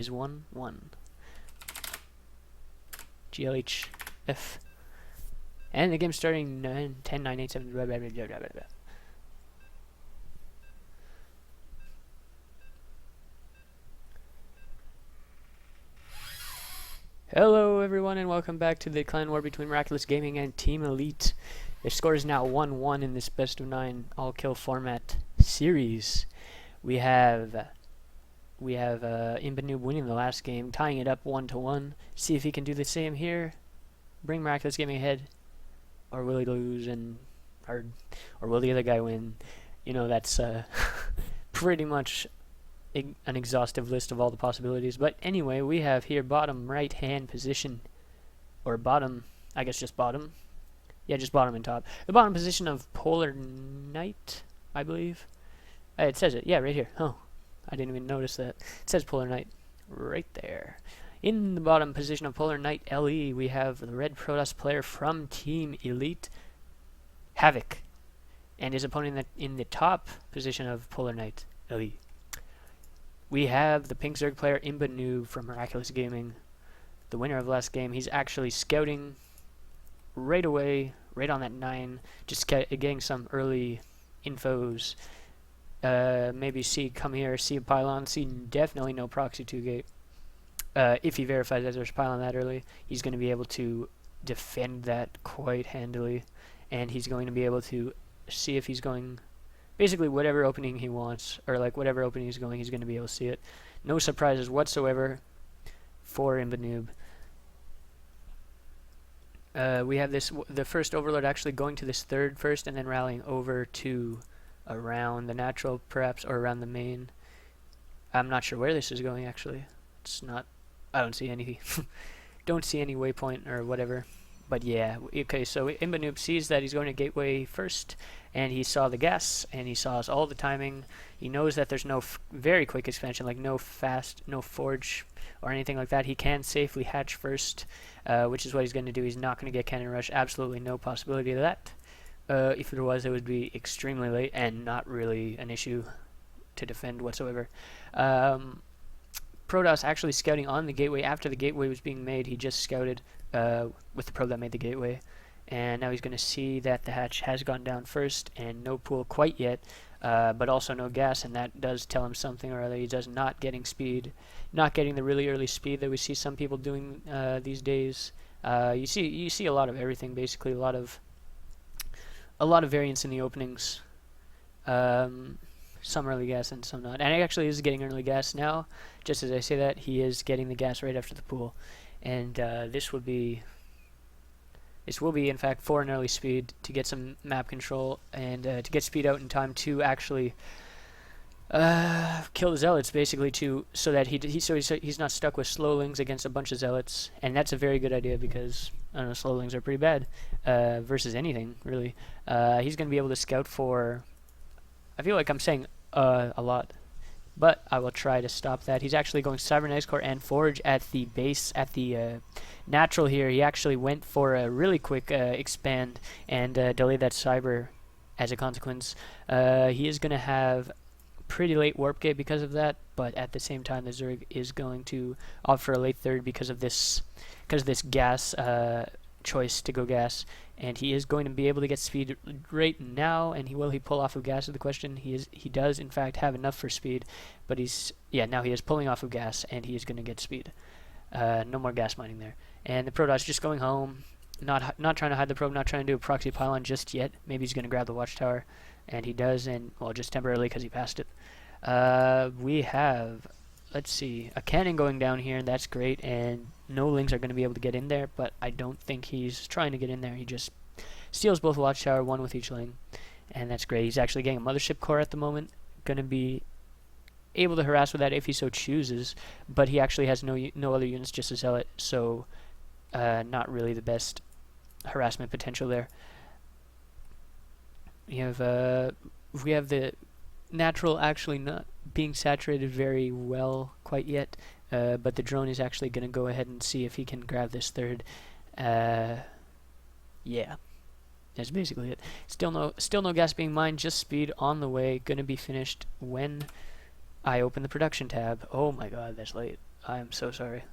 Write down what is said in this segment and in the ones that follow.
is 1-1. GLHF. And the game's starting 9, 10, 9, 8, 7, blah, blah, blah, blah, blah, blah. Hello everyone and welcome back to the clan war between Miraculous Gaming and Team Elite. The score is now 1-1 in this best of 9 all-kill format series. We have Imbanoob winning the last game, tying it up 1-1. See if he can do the same here. Bring Miraculous Gaming ahead, or will he lose or will the other guy win? You know, that's pretty much an exhaustive list of all the possibilities. But anyway, we have here bottom right hand position, or bottom, I guess just bottom. Yeah, just bottom and top. The bottom position of Polar Knight, I believe. It says it. Yeah, right here. Oh, I didn't even notice that. It says Polar Knight right there. In the bottom position of Polar Knight LE, we have the red Protoss player from Team Elite, Havoc, and his opponent in the top position of Polar Knight LE. We have the pink Zerg player Imbanoob from Miraculous Gaming, the winner of last game. He's actually scouting right away, right on that 9, just getting some early infos. Maybe see, come here, see a pylon, see definitely no proxy 2 gate. If he verifies that there's a pylon that early, he's going to be able to defend that quite handily, and he's going to be able to see if he's going, basically whatever opening he wants, or like whatever opening he's going to be able to see it. No surprises whatsoever for Imbanoob. We have the first Overlord actually going to this third first, and then rallying over to around the natural, perhaps, or around the main. I'm not sure where this is going actually. It's not. I don't see any. Don't see any waypoint or whatever. But yeah, okay. So Imbanoob sees that he's going to gateway first, and he saw the gas, and he saw all the timing. He knows that there's no very quick expansion, like no forge or anything like that. He can safely hatch first, which is what he's going to do. He's not going to get cannon rush. Absolutely no possibility of that. If there was, it would be extremely late and not really an issue to defend whatsoever. Protoss actually scouting on the gateway after the gateway was being made. He just scouted with the probe that made the gateway, and now he's going to see that the hatch has gone down first and no pool quite yet, but also no gas, and that does tell him something or other. He does not getting speed, not getting the really early speed that we see some people doing these days. You see a lot of everything, basically a lot of variance in the openings. Some early gas and some not. And he actually is getting early gas now. Just as I say that, he is getting the gas right after the pool. And this will be in fact for an early speed to get some map control and to get speed out in time to actually kill the zealots, basically, so that he's not stuck with slowlings against a bunch of zealots. And that's a very good idea because I don't know, slowlings are pretty bad versus anything really. He's going to be able to scout for, I feel like I'm saying a lot, but I will try to stop that. He's actually going Cybernetics Core and Forge at the base, at the natural here. He actually went for a really quick expand and delayed that Cyber as a consequence. He is going to have pretty late warp gate because of that, but at the same time the Zerg is going to opt for a late third because of this gas choice to go gas, and he is going to be able to get speed right now. And will he pull off of gas is the question. He does in fact have enough for speed, but now he is pulling off of gas and he is going to get speed. No more gas mining there. And the Protoss just going home, not trying to hide the probe, not trying to do a proxy pylon just yet. Maybe he's going to grab the watchtower, and he does, and well, just temporarily because he passed it. We have, let's see, a cannon going down here, and that's great, and no lings are going to be able to get in there, but I don't think he's trying to get in there. He just steals both watchtower, one with each ling, and that's great. He's actually getting a mothership core at the moment, going to be able to harass with that if he so chooses, but he actually has no other units, just a zealot, so not really the best harassment potential there. We have the natural actually not being saturated very well quite yet, but the drone is actually going to go ahead and see if he can grab this third. Yeah, that's basically it. Still no gas being mined, just speed on the way. Going to be finished when I open the production tab. Oh my god, that's late. I am so sorry.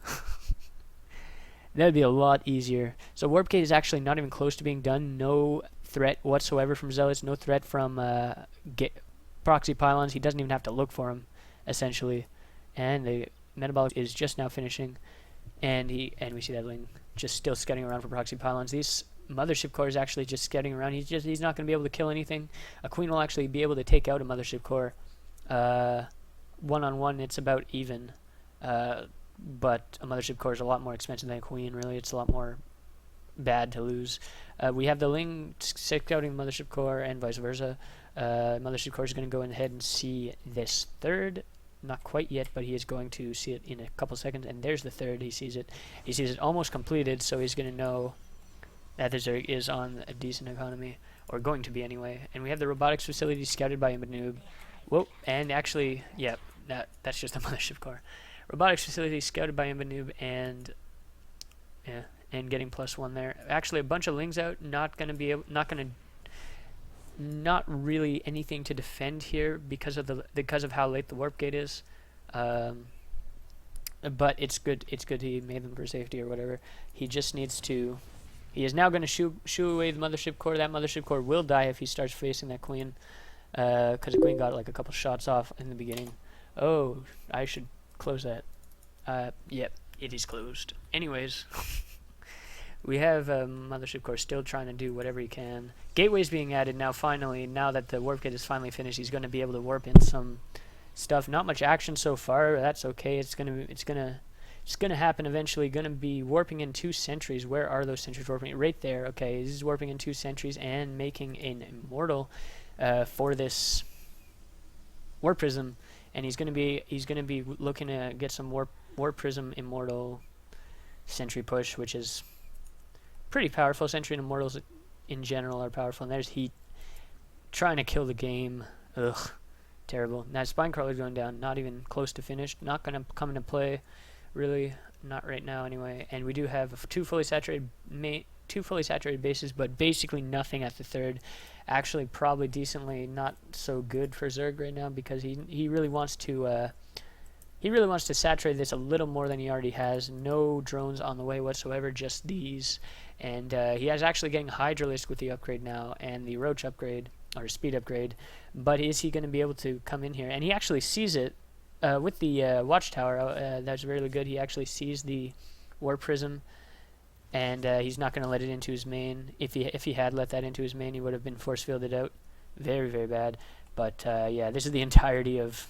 That'd be a lot easier. So Warp Gate is actually not even close to being done. No threat whatsoever from Zealots. No threat from proxy pylons. He doesn't even have to look for them, essentially. And the metabolic is just now finishing. And we see that Ling just still scudding around for proxy pylons. These mothership core is actually just scudding around. He's not going to be able to kill anything. A queen will actually be able to take out a mothership core. One-on-one, it's about even. But a mothership core is a lot more expensive than a queen, really. It's a lot more bad to lose. We have the Ling scouting mothership core and vice versa. Mothership core is going to go ahead and see this third. Not quite yet, but he is going to see it in a couple seconds. And there's the third. He sees it. He sees it almost completed, so he's going to know that the Zerg is on a decent economy, or going to be anyway. And we have the robotics facility scouted by Imbanoob. Whoa, and actually, yeah, that's just a mothership core. Robotics facility scouted by Imbanoob, and yeah, and getting +1 there. Actually, a bunch of Lings out. Not really anything to defend here because of how late the warp gate is. But it's good. It's good he made them for safety or whatever. He just needs to. He is now going to shoo away the mothership core. That mothership core will die if he starts facing that queen, because the queen got like a couple shots off in the beginning. Oh, I should close that. Yep, it is closed. Anyways, we have mothership core still trying to do whatever he can. Gateway's being added now. Finally, now that the warp gate is finally finished, he's going to be able to warp in some stuff. Not much action so far. That's okay. It's gonna happen eventually. Gonna be warping in 2 sentries. Where are those sentries warping? Right there. Okay, he's warping in 2 sentries and making an immortal for this warp prism. And he's gonna be looking to get some warp prism immortal sentry push, which is pretty powerful. Sentry and immortals in general are powerful. And there's Heat trying to kill the game. Ugh, terrible. Now Spinecrawler's going down. Not even close to finished. Not gonna come into play, really. Not right now, anyway. And we do have two fully saturated bases, but basically nothing at the third. Actually, probably decently not so good for Zerg right now, because he really wants to saturate this a little more than he already has. No drones on the way whatsoever, just these. And he is actually getting Hydralisk with the upgrade now, and the Roach upgrade, or speed upgrade. But is he going to be able to come in here? And he actually sees it with the Watchtower. That's really good. He actually sees the War Prism, and he's not going to let it into his main. If he had let that into his main, he would have been force fielded out. Very, very bad. But yeah, this is the entirety of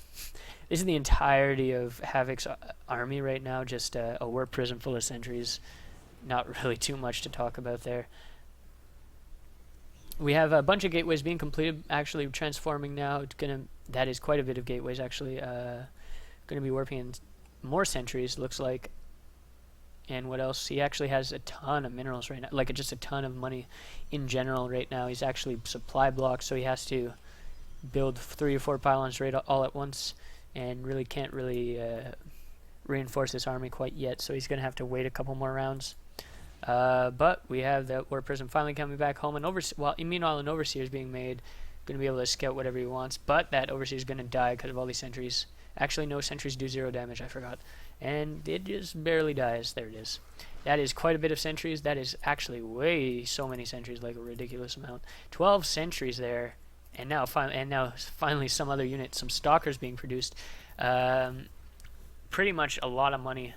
Havoc's army right now. Just a Warp Prism full of sentries. Not really too much to talk about there. We have a bunch of gateways being completed. Actually, transforming now. That is quite a bit of gateways. Actually, going to be warping in more sentries. Looks like. And what else? He actually has a ton of minerals right now, like just a ton of money in general right now. He's actually supply blocked, so he has to build 3 or 4 pylons right all at once, and really can't reinforce this army quite yet. So he's going to have to wait a couple more rounds. But we have the War Prism finally coming back home, and meanwhile an Overseer is being made, going to be able to scout whatever he wants. But that Overseer is going to die because of all these sentries. Actually, no, sentries do 0 damage. I forgot. And it just barely dies. There it is. That is quite a bit of sentries. That is actually so many sentries, like a ridiculous amount. 12 sentries there, and now finally some other unit, some stalkers being produced. Pretty much a lot of money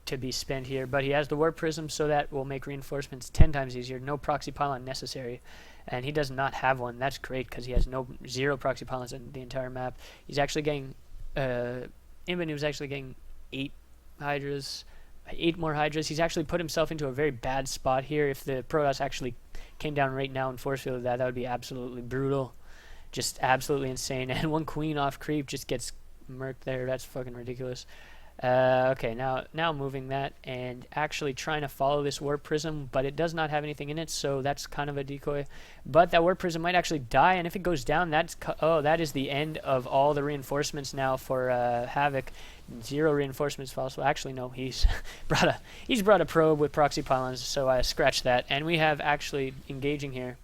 to be spent here, but he has the Warp Prism, so that will make reinforcements 10 times easier. No proxy pylon necessary, and he does not have one. That's great, because he has 0 proxy pylons in the entire map. He's actually getting Imbanoo's actually getting 8 more Hydras. He's actually put himself into a very bad spot here. If the Protoss actually came down right now and force fielded that would be absolutely brutal. Just absolutely insane. And 1 queen off creep just gets murked there. That's fucking ridiculous. Okay, now moving that and actually trying to follow this Warp Prism, but it does not have anything in it, so that's kind of a decoy. But that Warp Prism might actually die, and if it goes down, that is the end of all the reinforcements now for Havoc. 0 reinforcements possible. Actually, no, he's brought a probe with proxy pylons, so I scratched that. And we have actually engaging here.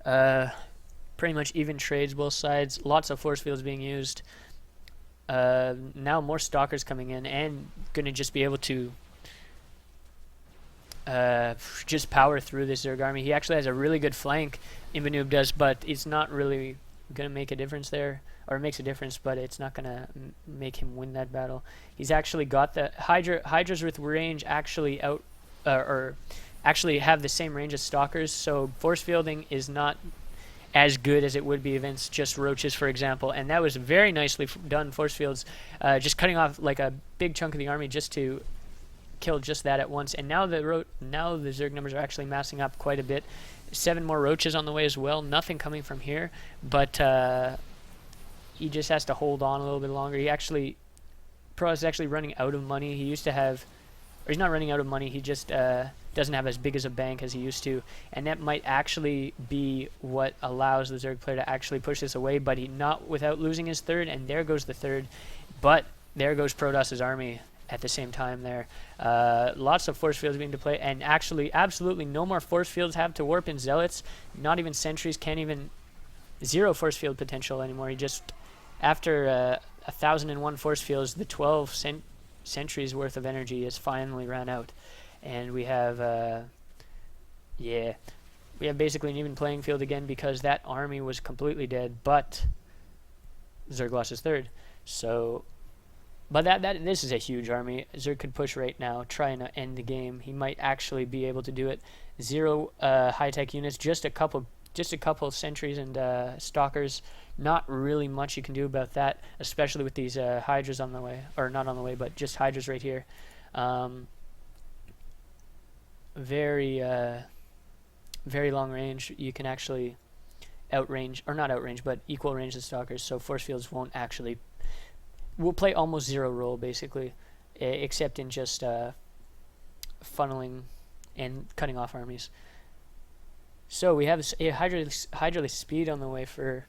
Pretty much even trades both sides. Lots of force fields being used. Now more stalkers coming in and going to just be able to just power through this Zerg army. He actually has a really good flank, Imbanoob does, but it's not really going to make a difference there. Or it makes a difference, but it's not going to make him win that battle. He's actually got the Hydras with range actually out, or actually have the same range as stalkers, so force fielding is not as good as it would be against just roaches, for example. And that was very nicely done, force fields, just cutting off like a big chunk of the army just to kill just that at once. And now the Zerg numbers are actually massing up quite a bit. 7 more roaches on the way as well. Nothing coming from here, but he just has to hold on a little bit longer. Pro is actually running out of money. He used to have, or he's not running out of money. He just doesn't have as big as a bank as he used to, and that might actually be what allows the Zerg player to actually push this away, but not without losing his third. And there goes the third, but there goes Protos's army at the same time there. Lots of force fields being deployed, and actually absolutely no more force fields have to warp in zealots. Not even sentries, can't even, 0 force field potential anymore. He just, after 1,001 force fields, the 12 sentries worth of energy has finally ran out. And we have, we have basically an even playing field again because that army was completely dead, but Zerg lost his third. So, but this is a huge army. Zerg could push right now, trying to end the game. He might actually be able to do it. 0 high-tech units, just a couple sentries and stalkers. Not really much you can do about that, especially with these hydras on the way, or not on the way, but just hydras right here. Very long range. You can actually outrange, or not outrange, but equal range the stalkers, so force fields will play almost 0 role basically, except in just funneling and cutting off armies. So we have a Hydra speed on the way for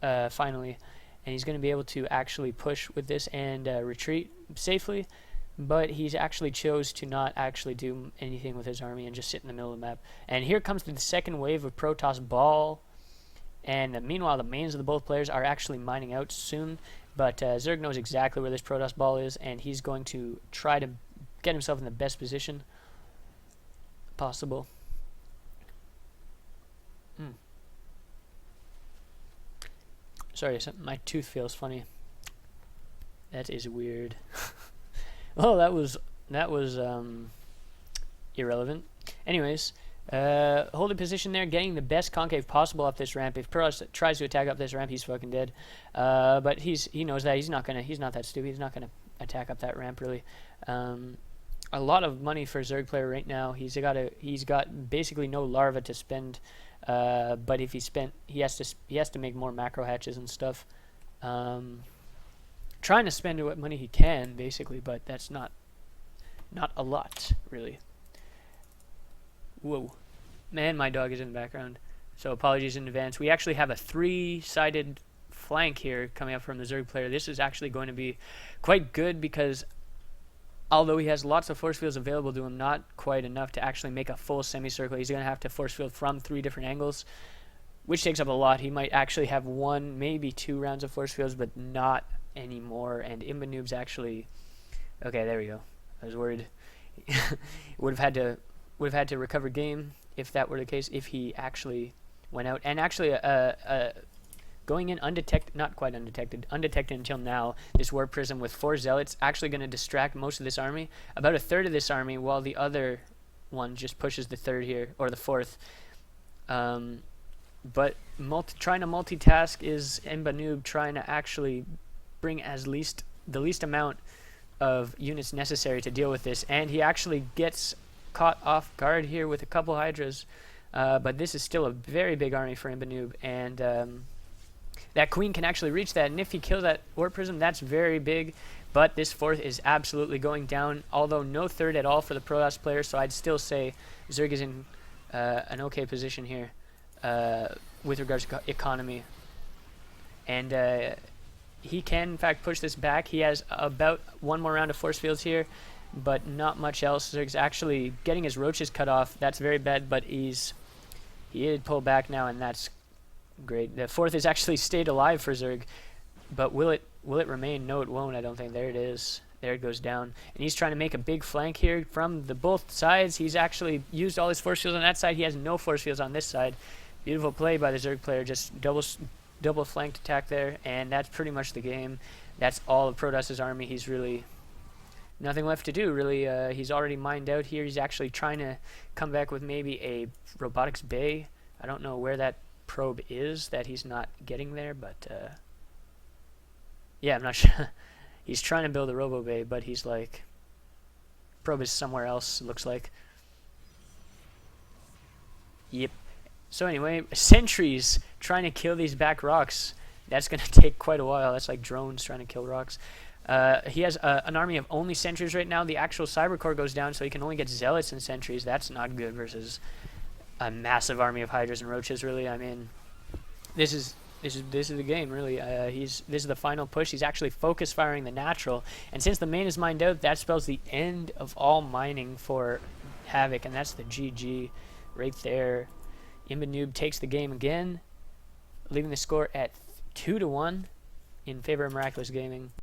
finally, and he's going to be able to actually push with this and retreat safely. But he's actually chose to not actually do anything with his army and just sit in the middle of the map. And here comes the second wave of Protoss ball. And meanwhile, the mains of the both players are actually mining out soon. But Zerg knows exactly where this Protoss ball is, and he's going to try to get himself in the best position possible. Sorry, my tooth feels funny. That is weird. Well, that was irrelevant. Anyways, holding position there, getting the best concave possible up this ramp. If Protoss tries to attack up this ramp, he's fucking dead. But he knows that he's not that stupid. He's not gonna attack up that ramp really. A lot of money for Zerg player right now. He's got basically no larva to spend. But if he has to make more macro hatches and stuff. Trying to spend what money he can, basically, but that's not a lot, really. Whoa. Man, my dog is in the background, so apologies in advance. We actually have a 3-sided flank here coming up from the Zerg player. This is actually going to be quite good because although he has lots of force fields available to him, not quite enough to actually make a full semicircle. He's going to have to force field from 3 different angles, which takes up a lot. He might actually have 1, maybe 2 rounds of force fields, but not anymore. And Imbanoob's actually, okay, there we go. I was worried. would have had to recover game if that were the case, if he actually went out. And actually going in undetected, not quite undetected until now, this Warp Prism with 4 zealots actually going to distract most of this army, about a third of this army, while the other one just pushes the 3rd here, or the 4th. But trying to multitask is Imbanoob trying to actually bring the least amount of units necessary to deal with this, and he actually gets caught off guard here with a couple hydras, but this is still a very big army for Imbanoob, and that queen can actually reach that, and if he kills that Warp Prism, that's very big. But this 4th is absolutely going down, although no 3rd at all for the Protoss player, so I'd still say Zerg is in an okay position here with regards to economy, and he can in fact push this back. He has about 1 more round of force fields here, but not much else. Zerg's actually getting his roaches cut off. That's very bad, but he did pull back now, and that's great. The 4th has actually stayed alive for Zerg, but will Will it remain? No, it won't, I don't think. There it is. There it goes down. And he's trying to make a big flank here from the both sides. He's actually used all his force fields on that side. He has no force fields on this side. Beautiful play by the Zerg player. Just double flanked attack there. And that's pretty much the game. That's all of Protost's army. He's really nothing left to do, really. He's already mined out here. He's actually trying to come back with maybe a robotics bay. I don't know where that probe is that he's not getting there, but yeah, I'm not sure. He's trying to build a robo bay, but he's like, probe is somewhere else, looks like. Yep. So anyway, sentries trying to kill these back rocks. That's going to take quite a while. That's like drones trying to kill rocks. He has an army of only sentries right now. The actual cyber core goes down, so he can only get zealots and sentries. That's not good versus a massive army of hydras and roaches, really. I mean, this is the game, really. This is the final push. He's actually focus firing the natural, and since the main is mined out, that spells the end of all mining for Havoc, and that's the GG right there. Imbanoob takes the game again, leaving the score at 2-1 in favor of Miraculous Gaming.